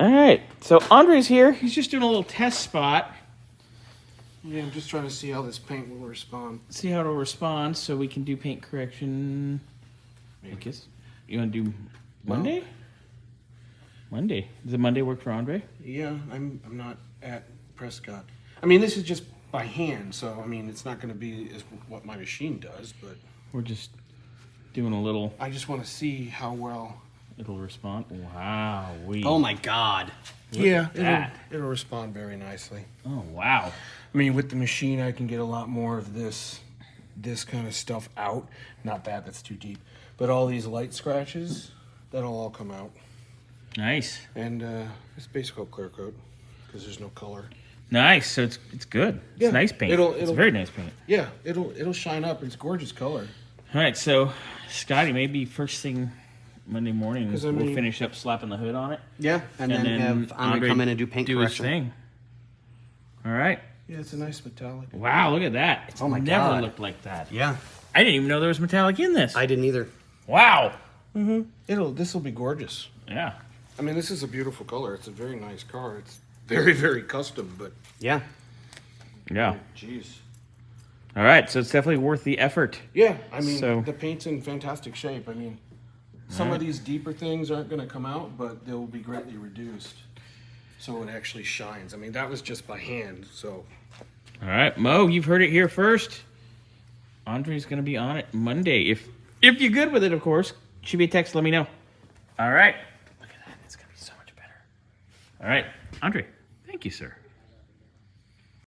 All right, so Andre's here. He's just doing a little test spot. Yeah, I'm just trying to see how this paint will respond. See how it'll respond so we can do paint correction. Maybe. I guess. You want to do Monday? Monday. Does the Monday work for Andre? Yeah, I'm not at Prescott. I mean, this is just by hand, so I mean, it's not going to be as what my machine does, but We're just doing a little. I just want to see how well. It'll respond. Wow. Oh my God. Yeah, that. it'll respond very nicely. Oh wow. I mean, with the machine, I can get a lot more of this kind of stuff out. Not that's too deep, but all these light scratches, that'll all come out. Nice. And it's basically clear coat because there's no color. Nice. So it's good. It's Yeah, nice paint. It's very nice paint. Yeah, it'll shine up. It's gorgeous color. All right, so Scotty, maybe first thing Monday morning we'll finish up slapping the hood on it. Yeah, and then have Andre come in and do paint correction. His thing. All right. Yeah, it's a nice metallic. Wow, look at that. It's never God. looked like that. Yeah, I didn't even know there was metallic in this. I didn't either. Wow. This will be gorgeous. Yeah. I mean, this is a beautiful color. It's a very nice car. It's very, very custom, but Yeah. Yeah. jeez. All right, so it's definitely worth the effort. Yeah, I mean, So- the paint's in fantastic shape. I mean, some of these deeper things aren't going to come out, but they'll be greatly reduced. So it actually shines. I mean, that was just by hand, so. All right, Mo, you've heard it here first. Andre's going to be on it Monday. If you're good with it, of course. Shoot me a text, let me know. All right. Look at that. It's going to be so much better. All right. Andre, thank you, sir.